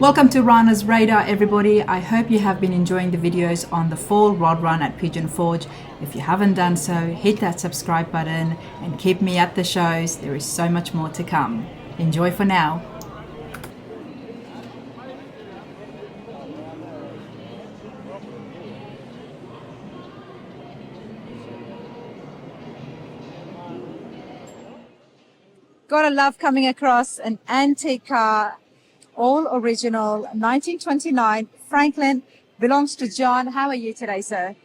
Welcome to Rana's Radar, everybody. I hope you have been enjoying the videos on the fall rod run at Pigeon Forge. If you haven't done so, hit that subscribe button and keep me at the shows. There is so much more to come. Enjoy for now. Gotta love coming across an antique car, all original, 1929. Franklin, belongs to John. How are you today, sir?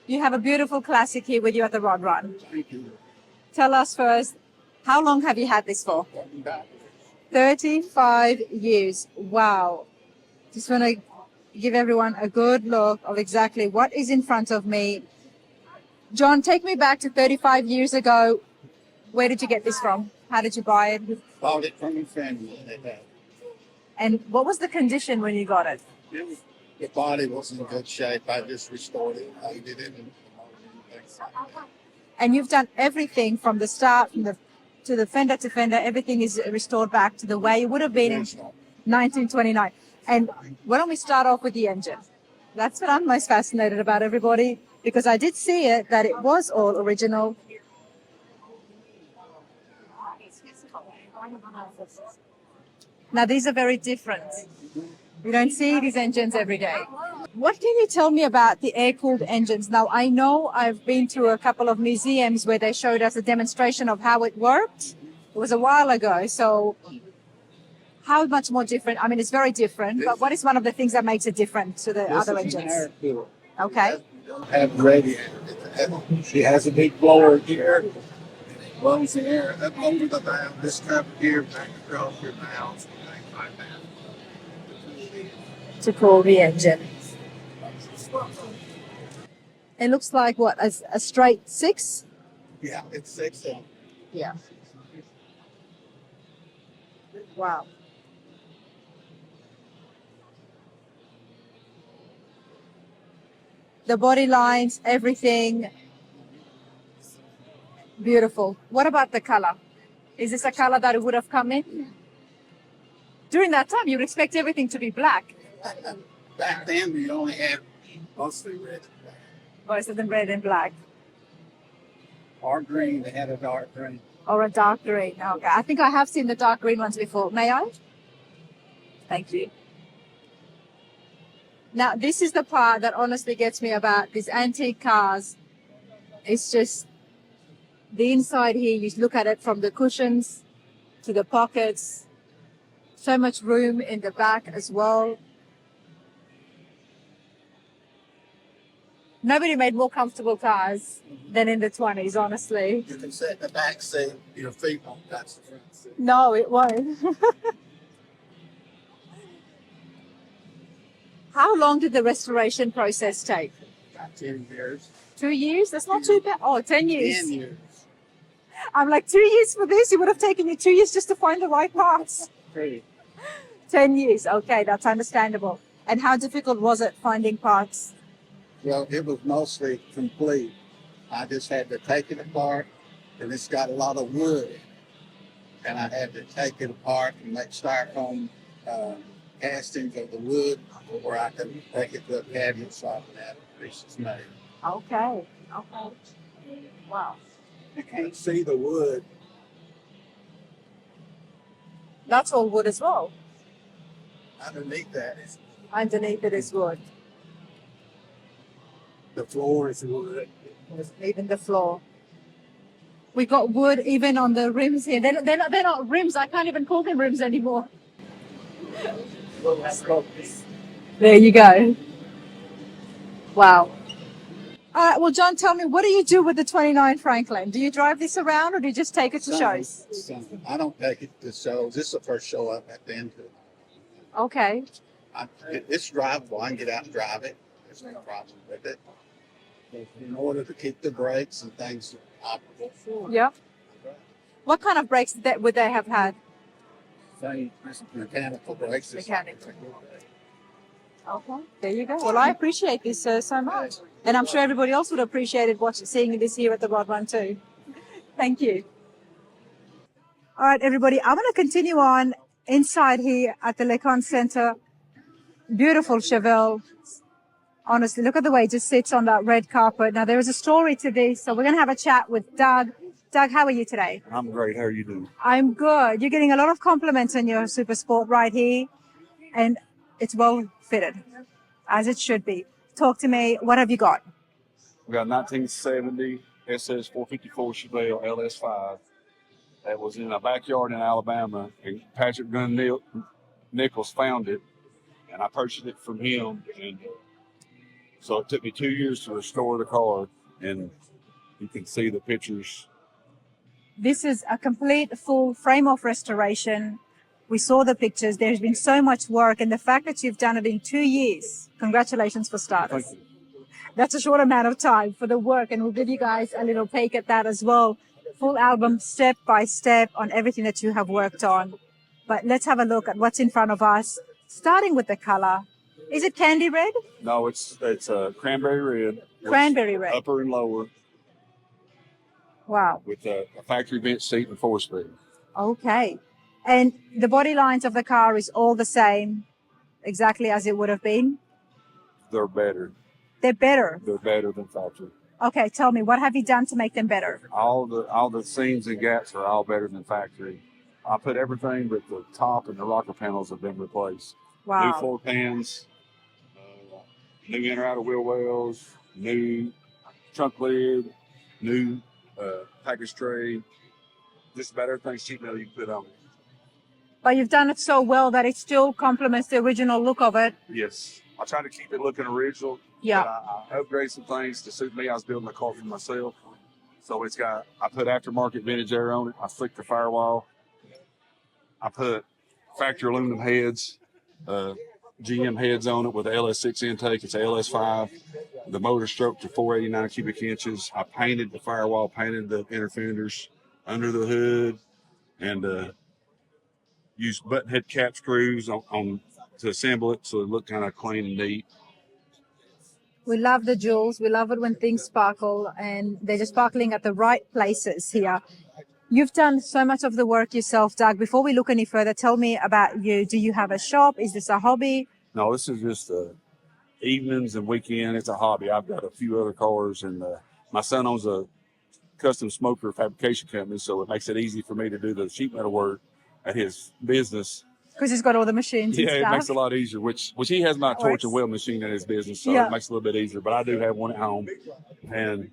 You have a beautiful classic here with you at the Rod Run. Thank you. Tell us first, how long have you had this for? 35 years. Wow. Just want to give everyone a good look of exactly what is in front of me. John, take me back to 35 years ago. Where did you get this from? How did you buy it? Bought it from a friend that they had. And what was the condition when you got it? The body was in good shape. I just restored it. I did it. And you've done everything from the start, to the fender to fender. Everything is restored back to the way it would have been in 1929. And why don't we start off with the engine? That's what I'm most fascinated about, everybody, because I did see it, that it was all original. Now, these are very different. You don't see these engines every day. What can you tell me about the air-cooled engines? Now, I know I've been to a couple of museums where they showed us a demonstration of how it worked. It was a while ago. So how much more different? I mean, it's very different, but what is one of the things that makes it different to the other engines? Okay. Have radiator. She has a big blower here. Blows the air up over the valve, this cup here, back across your valves, things like that. To cool the engine. It looks like what, a straight 6? Yeah, it's 6. Yeah. Wow. The body lines, everything. Beautiful. What about the color? Is this a color that it would have come in? During that time, you'd expect everything to be black. Back then, we only had mostly red and black. Most of them red and black. Or green, they had a dark green. Or a dark green. Okay. I think I have seen the dark green ones before. May I? Thank you. Now, this is the part that honestly gets me about these antique cars. It's just the inside here. You look at it from the cushions to the pockets. So much room in the back as well. Nobody made more comfortable cars than in the 20s, honestly. You can sit in the back seat, your feet won't touch the front seat. No, it won't. How long did the restoration process take? About 10 years. 2 years? That's not too bad. Oh, 10 years. 10 years. I'm like, 2 years for this? It would have taken you 2 years just to find the right parts. 10 years. Okay, that's understandable. And how difficult was it finding parts? Well, it was mostly complete. I just had to take it apart, and it's got a lot of wood. And I had to take it apart and make styrofoam castings of the wood where I could take it to a cabinet shop and have pieces made. Okay. Okay. Wow. You can't see the wood. That's all wood as well. Underneath that is Underneath it is wood. the floor is wood. Even the floor. We got wood even on the rims here. They're not rims. I can't even call them rims anymore. There you go. Wow. All right, well, John, tell me, what do you do with the 29 Franklin? Do you drive this around or do you just take it to shows? I don't take it to shows. This is the first show I've had been to. Okay. It's drivable. I can get out and drive it. There's no problem with it. In order to keep the brakes and things operable. Yeah. What kind of brakes would they have had? Mechanical brakes. Mechanical. Okay, there you go. Well, I appreciate this so much. And I'm sure everybody else would appreciate it seeing this here at the Rod Run too. Thank you. All right, everybody, I'm going to continue on inside here at the Conte Centre. Beautiful Chevelle. Honestly, look at the way it just sits on that red carpet. Now, there is a story to this, so we're going to have a chat with Doug. Doug, how are you today? I'm great. How are you doing? I'm good. You're getting a lot of compliments on your Super Sport right here, and it's well fitted, as it should be. Talk to me. What have you got? We got 1970 SS 454 Chevelle LS5 that was in a backyard in Alabama, and Patrick Gunn Nichols found it, and I purchased it from him. And so it took me 2 years to restore the car, and you can see the pictures. This is a complete full frame-off restoration. We saw the pictures. There's been so much work, and the fact that you've done it in 2 years, congratulations for starters. Thank you. That's a short amount of time for the work, and we'll give you guys a little peek at that as well. Full album, step by step, on everything that you have worked on. But let's have a look at what's in front of us, starting with the color. Is it candy red? No, it's cranberry red. Cranberry red. Upper and lower. Wow. With a factory bench seat and 4-speed. Okay. And the body lines of the car is all the same, exactly as it would have been? They're better. They're better? They're better than factory. Okay, tell me, what have you done to make them better? All the seams and gaps are all better than factory. I put everything but the top and the rocker panels have been replaced. Wow. New floor pans, new inner outer wheel wells, new trunk lid, new package tray. Just about everything sheet metal you can put on it. But you've done it so well that it still complements the original look of it. Yes. I try to keep it looking original. Yeah. But I upgrade some things to suit me. I was building a car for myself. So I put aftermarket vintage air on it. I flicked the firewall. I put factory aluminum heads, GM heads on it with the LS6 intake. It's a LS5. The motor stroke to 489 cubic inches. I painted the firewall, painted the inner fenders under the hood, and used button head cap screws on to assemble it so it looked kind of clean and neat. We love the jewels. We love it when things sparkle, and they're just sparkling at the right places here. You've done so much of the work yourself, Doug. Before we look any further, tell me about you. Do you have a shop? Is this a hobby? No, this is just evenings and weekend. It's a hobby. I've got a few other cars, and my son owns a custom smoker fabrication company, so it makes it easy for me to do the sheet metal work at his business. Because he's got all the machines and Yeah, stuff. it makes it a lot easier, which he has my torch and weld machine in his business, so it makes it a little bit easier. But I do have one at home, and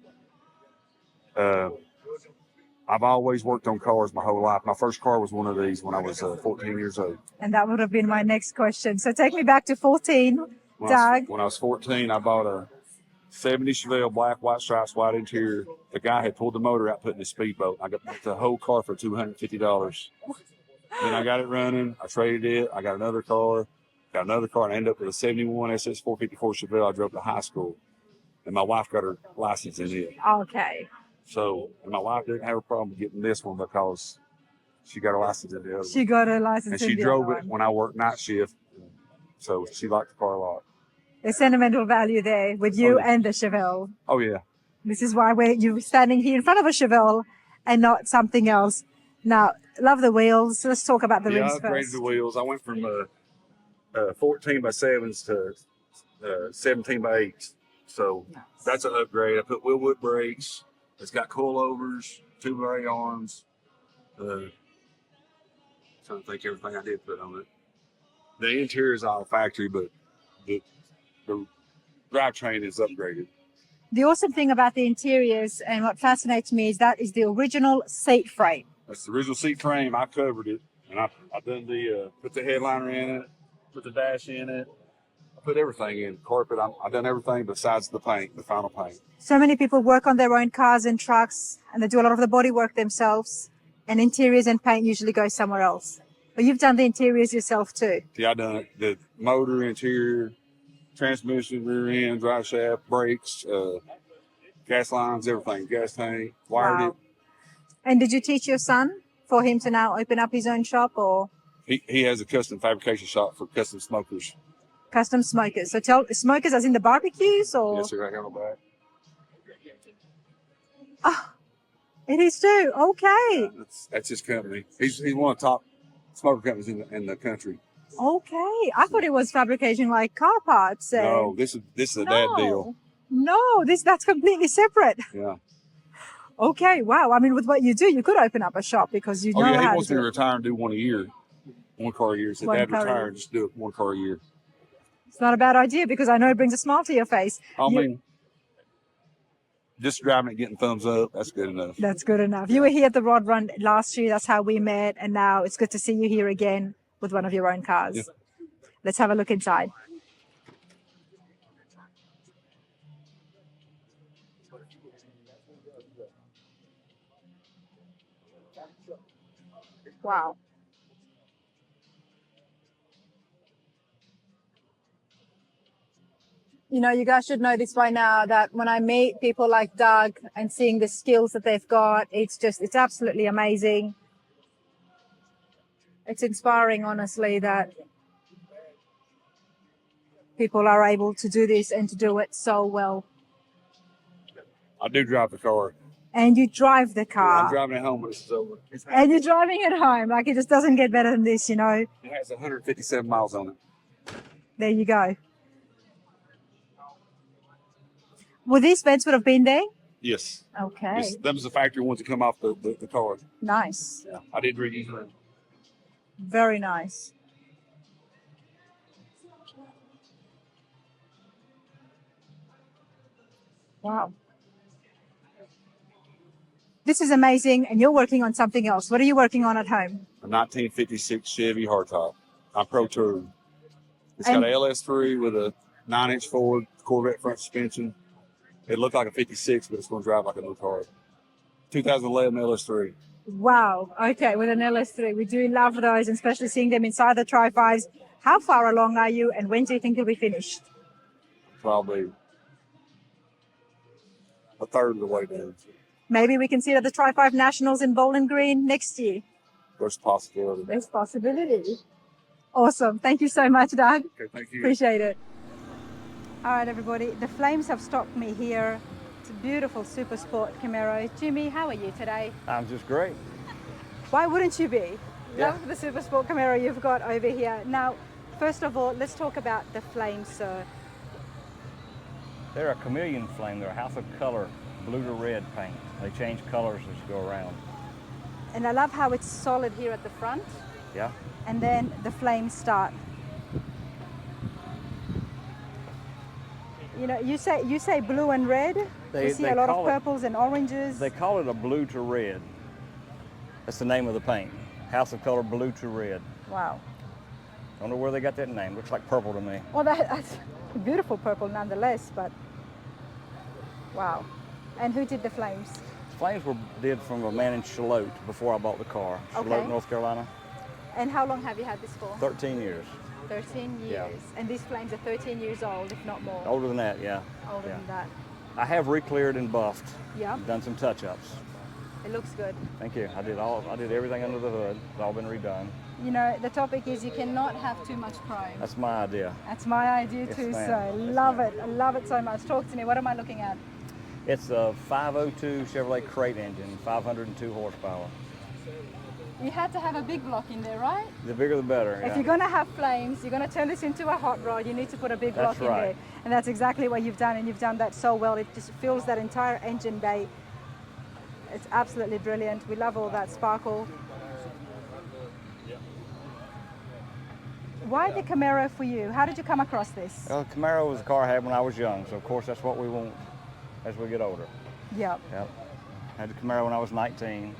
I've always worked on cars my whole life. My first car was one of these when I was 14 years old. And that would have been my next question. So take me back to 14, Doug. When I was 14, I bought a 70 Chevelle, black, white stripes, white interior. The guy had pulled the motor out, put in a speedboat. I got the whole car for $250. Then I got it running. I traded it. I got another car, and I ended up with a 71 SS 454 Chevelle. I drove to high school, and my wife got her license in it. Okay. So my wife didn't have a problem getting this one because she got her license in the other one. She got her license and in she the other drove it one. when I worked night shift, so she liked the car a lot. There's sentimental value there with you and the Chevelle. Oh, yeah. This is why you're standing here in front of a Chevelle and not something else. Now, love the wheels. Let's talk about the rims I upgraded first. the wheels. I went from 14 by 7s to 17 by 8s. So that's an upgrade. I put Willwood brakes. It's got coilovers, 2 brake arms. Trying to think everything I did put on it. The interior is all factory, but the drivetrain is upgraded. The awesome thing about the interiors and what fascinates me is that is the original seat frame. That's the original seat frame. I covered it, and I done put the headliner in it, put the dash in it. I put everything in carpet. I done everything besides the paint, the final paint. So many people work on their own cars and trucks, and they do a lot of the body work themselves, and interiors and paint usually go somewhere else. But you've done the interiors yourself too. Yeah, I done it. The motor, interior, transmission, rear end, drive shaft, brakes, gas lines, everything, gas tank, wired it. And did you teach your son for him to now open up his own shop, or? He has a custom fabrication shop for custom smokers. Custom smokers. So smokers as in the barbecues, or? Yes, sir, right here on the back. Oh, it is too. Okay. That's his company. He's one of the top smoker companies in the country. Okay, I thought it was fabrication like car parts. No, this is a dad deal. No, that's completely separate. Yeah. Okay, wow. I mean, with what you do, you could open up a shop because you Oh know yeah, he how wants to me do to it. retire and do one a year, one car a year. So One Dad car a year. retire, just do it one car a year. It's not a bad idea because I know it brings a smile to your face. I mean, just driving it, getting thumbs up, that's good enough. That's good enough. You were here at the Rod Run last year. That's how we met. And now it's good to see you here again with one of your own cars. Yeah. Let's have a look inside. Wow. You know, you guys should know this by now that when I meet people like Doug and seeing the skills that they've got, it's absolutely amazing. It's inspiring, honestly, that people are able to do this and to do it so well. I do drive the car. And you drive the car. I'm driving it home when this is over. And you're driving it home. Like, it just doesn't get better than this, you know. It has 157 miles on it. There you go. Well, these beds would have been there? Yes. Okay. That was the factory ones that come off the car. Nice. Yeah. I did reuse them. Very nice. Wow. This is amazing, and you're working on something else. What are you working on at home? A 1956 Chevy hardtop. I'm Pro Tour. It's got an LS3 with a 9-inch Ford Corvette front suspension. It looked like a 56, but it's going to drive like a new car. 2011 LS3. Wow. Okay, with an LS3. We do love those, and especially seeing them inside the Tri-5s. How far along are you, and when do you think you'll be finished? Probably a third of the way down. Maybe we can see it at the Tri-5 Nationals in Bowling Green next year. There's a possibility. There's possibility. Awesome. Thank you so much, Doug. Okay, thank you. Appreciate it. All right, everybody. The flames have stopped me here. It's a beautiful Super Sport Camaro. Jimmy, how are you today? I'm just great. Why wouldn't you be? Yeah. Love the Super Sport Camaro you've got over here. Now, first of all, let's talk about the flames, sir. They're a chameleon flame. They're a House of Kolor, blue to red paint. They change colors as you go around. And I love how it's solid here at the front. Yeah. And then the flames start. You know, you say blue and red. You see a lot of purples and oranges. They call it a blue to red. That's the name of the paint. House of Kolor, blue to red. Wow. Don't know where they got that name. Looks like purple to me. Well, that's a beautiful purple nonetheless, but wow. And who did the flames? Flames were did from a man in Charlotte before I bought the car. Charlotte, Okay. North Carolina. And how long have you had this for? 13 years. 13 years. Yeah. And these flames are 13 years old, if not more. Older than that, yeah. Older Yeah. than that. I have re-cleared and buffed. Yeah. Done some touch-ups. It looks good. Thank you. I did everything under the hood. It's all been redone. You know, the topic is you cannot have too much chrome. That's my idea. That's my idea Yes, too, ma'am. so Yes, love ma'am. it. I love it so much. Talk to me. What am I looking at? It's a 502 Chevrolet crate engine, 502 horsepower. You had to have a big block in there, right? The bigger the better. If Yeah. you're going to have flames, you're going to turn this into a hot rod, you need to put a big That's block in there. right. And that's exactly what you've done, and you've done that so well. It just fills that entire engine bay. It's absolutely brilliant. We love all that sparkle. Why the Camaro for you? How did you come across this? Well, Camaro was a car I had when I was young, so of course that's what we want as we get older. Yep. Yep. Had the Camaro when I was 19,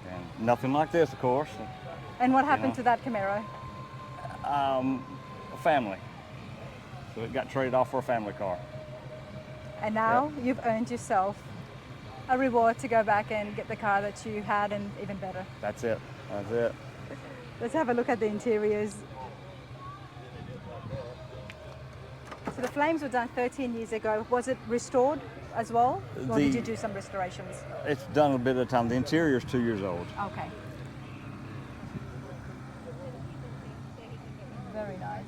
and nothing like this, of course. And what happened know. to that Camaro? A family. So it got traded off for a family car. And now you've earned yourself a reward to go back and get the car that you had, and even better. That's it. That's it. Let's have a look at the interiors. So the flames were done 13 years ago. Was it restored as well? Or did you do some restorations? It's done a bit at a time. The interior is 2 years old. Okay. Very nice.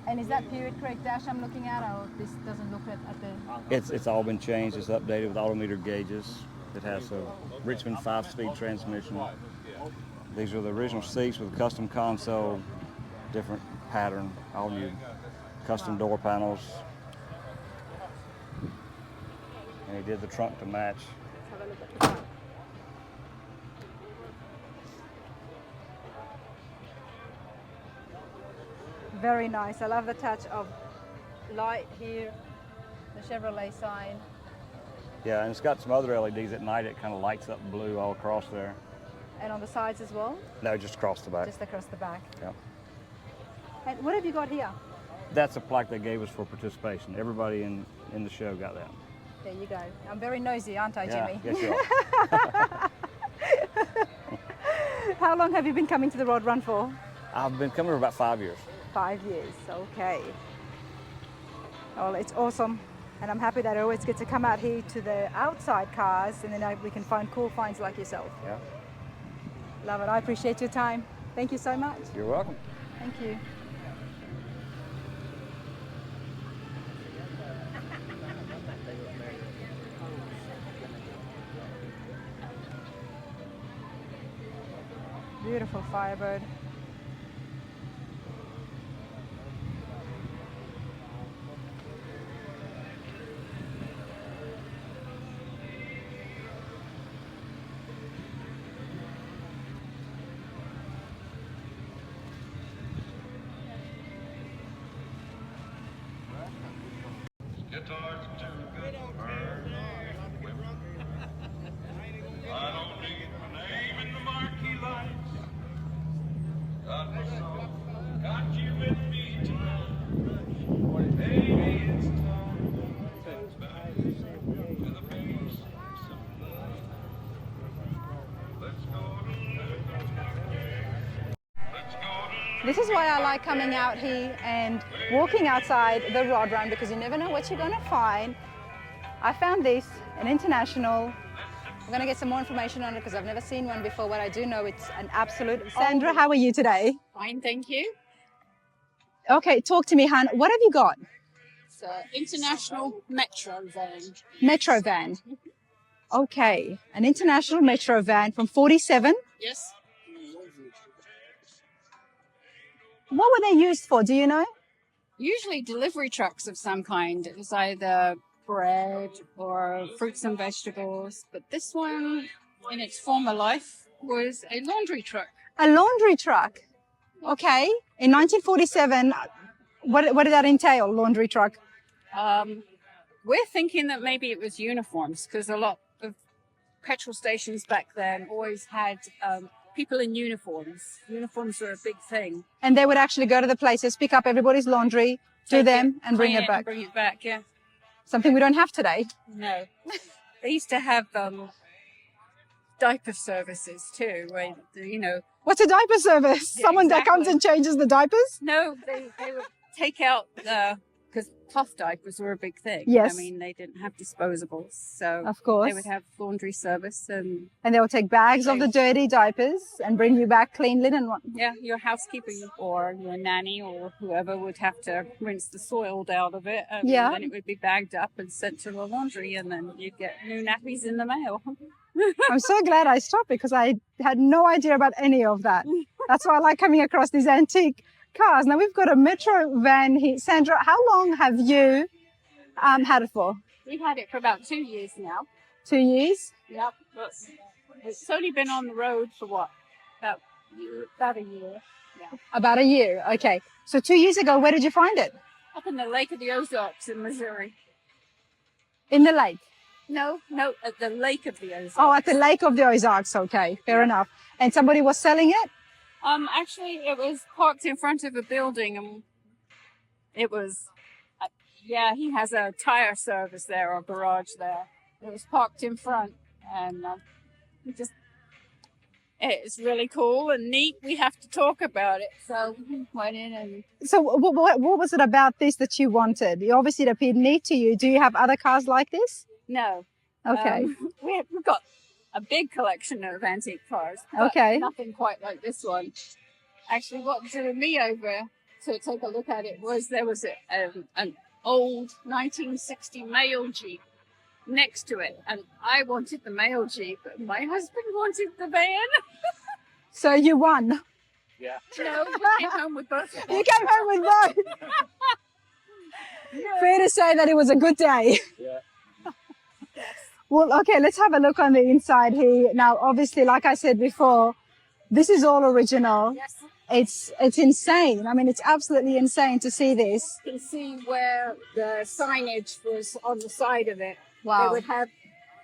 And is that period correct dash I'm looking at, or this doesn't look at the... It's all been changed. It's updated with odometer gauges. It has a Richmond 5-speed transmission. These are the original seats with a custom console, different pattern, all your custom door panels. And he did the trunk to match. Let's have a look at the front. Very nice. I love the touch of light here, the Chevrolet sign. Yeah, and it's got some other LEDs at night. It kind of lights up blue all across there. And on the sides as well? No, just across the back. Just across the back. Yeah. And what have you got here? That's a plaque they gave us for participation. Everybody in the show got that. There you go. I'm very nosy, aren't I, Yeah, Jimmy? yes, you are. How long have you been coming to the Rod Run for? I've been coming for about 5 years. 5 years, okay. Well, it's awesome. And I'm happy that I always get to come out here to the outside cars and then we can find cool finds like yourself. Yeah. Love it. I appreciate your time. Thank you so much. You're welcome. Thank you. Beautiful Firebird. Guitars too good for burning. I don't need my name in the marquee lights. Got my song, got you with me tonight. Baby, it's time to go back to the base of love. Let's go to This is why I like coming out here and walking outside the Rod Run, because you never know what you're going to find. I found this, an international. I'm going to get some more information on it because I've never seen one before. What I do know, it's an absolute. Sandra, how are you today? Fine, thank you. Okay, talk to me, hon. What have you got? It's an international metro van. Metro van. Okay, an international metro van from 47. Yes. What were they used for? Do you know? Usually delivery trucks of some kind. It was either bread or fruits and vegetables. But this one, in its former life, was a laundry truck. A laundry truck. Okay. In 1947, what did that entail, laundry truck? We're thinking that maybe it was uniforms, because a lot of petrol stations back then always had people in uniforms. Uniforms were a big thing. And they would actually go to the places, pick up everybody's laundry, do Take them, and bring clean it back. And bring it back, yeah. Something we don't have today. No. They used to have diaper services too, where, you know. What's a diaper service? Yeah, Someone that comes exactly. and changes the diapers? No, they would take out because cloth diapers were a big thing. Yes. I mean, they didn't have disposables, so Of course. they would have laundry service and And they will take bags of the dirty diapers and bring you back clean linen one. yeah, your housekeeper or your nanny or whoever would have to rinse the soiled out of it, and Yeah. then it would be bagged up and sent to the laundry, and then you'd get new nappies in the mail. I'm so glad I stopped because I had no idea about any of that. That's why I like coming across these antique cars. Now we've got a metro van here. Sandra, how long have you had it for? We've had it for about 2 years now. 2 years? Yep. But it's only been on the road for what? About a year. Yeah. About a year. Okay. So 2 years ago, where did you find it? Up in the Lake of the Ozarks in Missouri. In the lake. No, at the Lake of the Ozarks. Oh, at the Lake of the Ozarks. Okay, fair enough. And somebody was selling it? Actually, it was parked in front of a building, and it was, yeah, he has a tire service there or garage there. It was parked in front, and it's really cool and neat. We have to talk about it, so we went in and. So what was it about this that you wanted? Obviously, it appeared neat to you. Do you have other cars like this? No. Okay. We've got a big collection of antique cars. But Okay. nothing quite like this one. Actually, what drew me over to take a look at it was there was an old 1960 mail Jeep next to it. And I wanted the mail Jeep, and my husband wanted the van. So you won. Yeah. No, we came home with both. You came home with both. Fair to say that it was a good day. Yeah. Well, okay, let's have a look on the inside here. Now, obviously, like I said before, this is all original. Yes. It's insane. I mean, it's absolutely insane to see this. You can see where the signage was on the side of it. Wow. They would have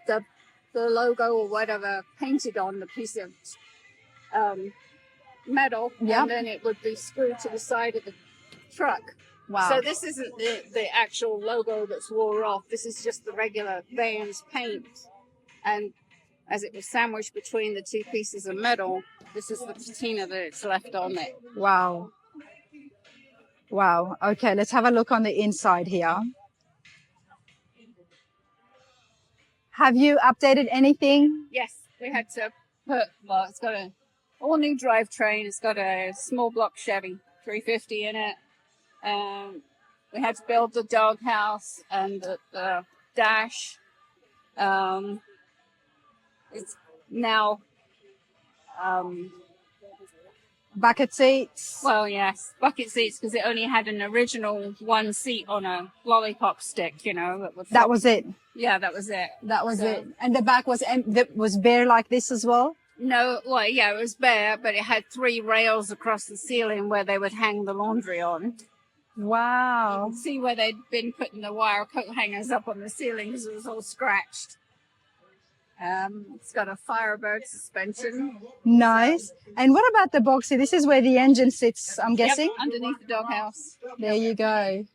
the logo or whatever painted on the piece of metal, Yep. and then it would be screwed to the side of the truck. Wow. So this isn't the actual logo that's wore off. This is just the regular Vans paint. And as it was sandwiched between the two pieces of metal, this is the patina that it's left on there. Wow. Wow. Okay, let's have a look on the inside here. Have you updated anything? Yes, we had to put, well, it's got a all new drivetrain. It's got a small block Chevy 350 in it. We had to build the doghouse and the dash. It's now, Bucket seats? well, yes, bucket seats, because it only had an original one seat on a lollipop stick, you know. That was it. Yeah, that was it. That was So- it. And the back was bare like this as well? No, well, yeah, it was bare, but it had 3 rails across the ceiling where they would hang the laundry on. Wow. See where they'd been putting the wire coat hangers up on the ceiling because it was all scratched. It's got a Firebird suspension. Nice. And what about the boxy? This is where the engine sits, I'm guessing? Yep, underneath the doghouse. There you go.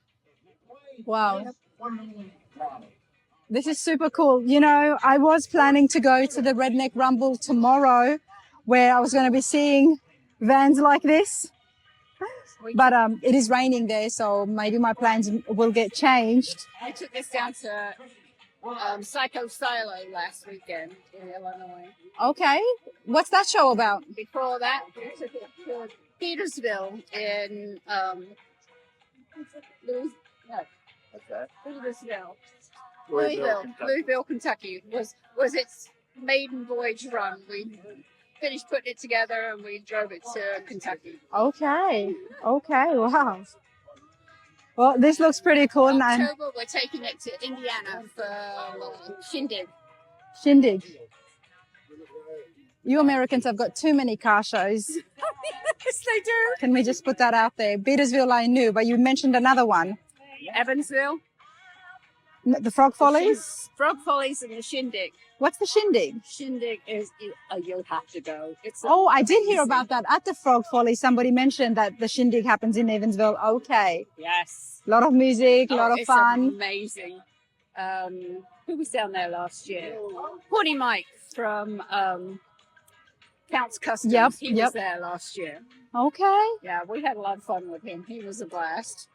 Wow. This is super cool. You know, I was planning to go to the Redneck Rumble tomorrow where I was going to be seeing vans like this. But it is raining there, so maybe my plans will get changed. I took this down to Psycho Silo last weekend in Illinois. Okay. What's that show about? Before that, we took it to Petersville in What's that? Louisville, Kentucky was its maiden voyage run. We finished putting it together and we drove it to Kentucky. Okay. Okay. Wow. Well, this looks pretty cool. And October, we're taking it to Indiana for Shindig. Shindig. You Americans have got too many car shows. Yes, they do. Can we just put that out there? Petersville, I knew, but you mentioned another one. Evansville. The Frog Follies? Frog Follies and the Shindig. What's the Shindig? Shindig is, you'll have to go. It's Oh, I did hear amazing. about that at the Frog Follies. Somebody mentioned that the Shindig happens in Evansville. Okay. Yes. A lot of music, a lot of It's fun. amazing. Who was down there last year? Horny Mike from Count's Customs. Yep, He yep. was there last year. Okay. Yeah, we had a lot of fun with him. He was a blast.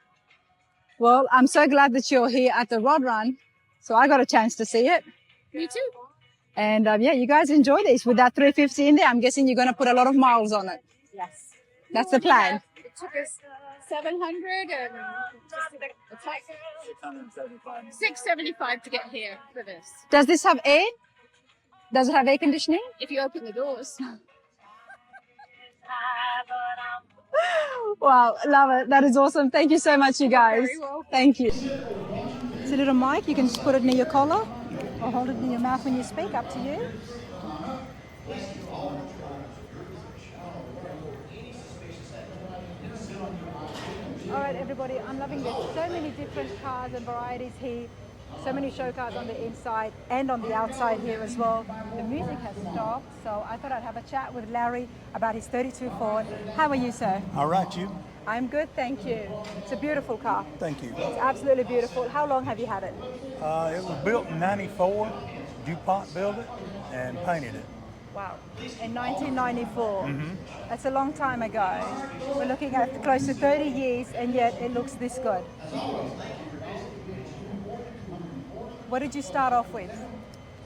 Well, I'm so glad that you're here at the Rod Run. So I got a chance to see it. Me too. And yeah, you guys enjoy this with that 350 in there. I'm guessing you're going to put a lot of miles on it. Yes. That's the plan. It took us 700 and it's like 675 to get here for this. Does this have air? Does it have air conditioning? If you open the doors. Wow, love it. That is awesome. Thank you so much, you guys. Very well. Thank you. It's a little mic. You can just put it near your collar or hold it in your mouth when you speak. Up to you. All right, everybody. I'm loving this. So many different cars and varieties here. So many show cars on the inside and on the outside here as well. The music has stopped, so I thought I'd have a chat with Larry about his 32 Ford. How are you, sir? All right, you. I'm good, thank you. It's a beautiful car. Thank you. It's absolutely beautiful. How long have you had it? It was built in '94. DuPont built it and painted it. Wow. In 1994. That's a long time ago. We're looking at close to 30 years and yet it looks this good. What did you start off with?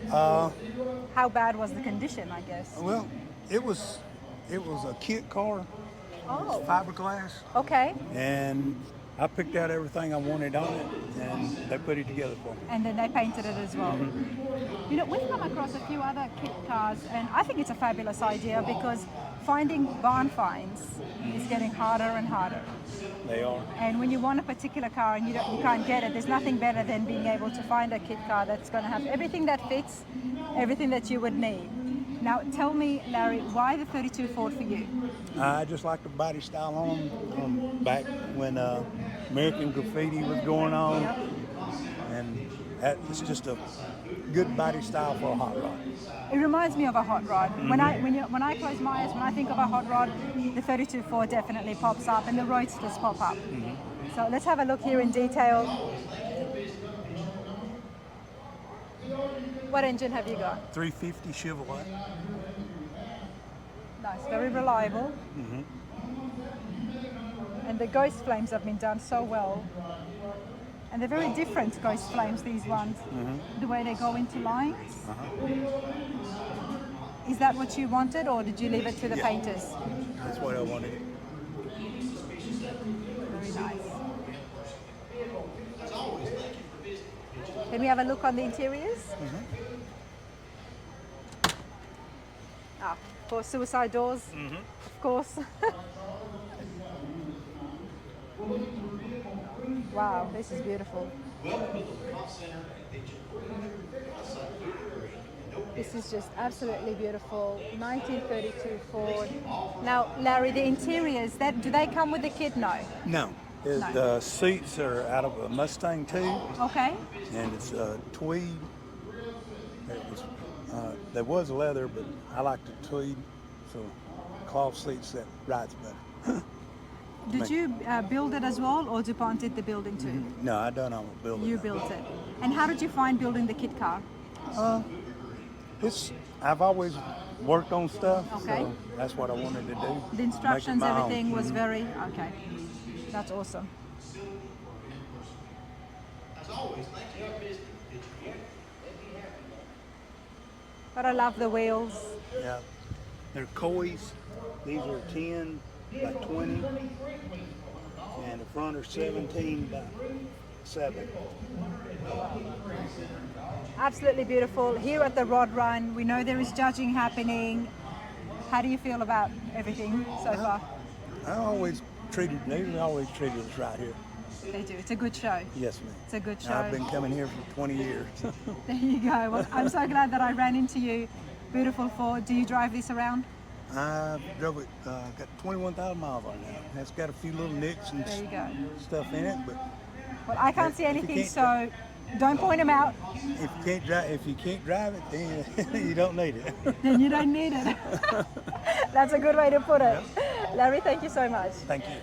How bad was the condition, I guess? Well, it was a kit car, Oh, fiberglass, okay. and I picked out everything I wanted on it, and they put it together for me. And then they painted it as well. You know, we've come across a few other kit cars, and I think it's a fabulous idea because finding barn finds is getting harder and harder. They are. And when you want a particular car and you can't get it, there's nothing better than being able to find a kit car that's going to have everything that fits, everything that you would need. Now, tell me, Larry, why the 32 Ford for you? I just like the body style on them back when American Graffiti was going on, and it's just a good body style for a hot rod. It reminds me of a hot rod. When I close my eyes, when I think of a hot rod, the 32 Ford definitely pops up, and the Roadsters pop up. So let's have a look here in detail. What engine have you got? 350 Chevelle. Nice, very reliable. And the ghost flames have been done so well. And they're very different ghost flames, these ones. The way they go into lines. Is that what you wanted, or did you leave it to the painters? That's what I wanted. Very nice. Can we have a look on the interiors? Of course, suicide doors. Of course. Wow, this is beautiful. This is just absolutely beautiful. 1932 Ford. Now, Larry, the interiors, do they come with the kit? No. No. The seats are out of a Mustang too, Okay. and it's tweed. There was leather, but I like the tweed, so cloth seats that rides better. Did you build it as well, or DuPont did the building too? No, I done all the building. You built it. And how did you find building the kit car? I've always worked on stuff, Okay. so that's what I wanted to do. The instructions, Make it my own. everything was very, okay. That's awesome. But I love the wheels. Yeah, they're Coys. These are 10 by 20, and the front are 17 by 7. Absolutely beautiful. Here at the Rod Run, we know there is judging happening. How do you feel about everything so far? They always treated us right here. They do. It's a good show. Yes, ma'am. It's a good show. I've been coming here for 20 years. There you go. Well, I'm so glad that I ran into you. Beautiful Ford. Do you drive this around? I drove it, got 21,000 miles on it now. It's got a few little nicks and There you go. stuff in it, but Well, I can't see If you anything, can't- so don't point them out. if you can't drive it, then you don't need it. Then you don't need it. That's a good way to put it. Larry, thank you so much. Thank you.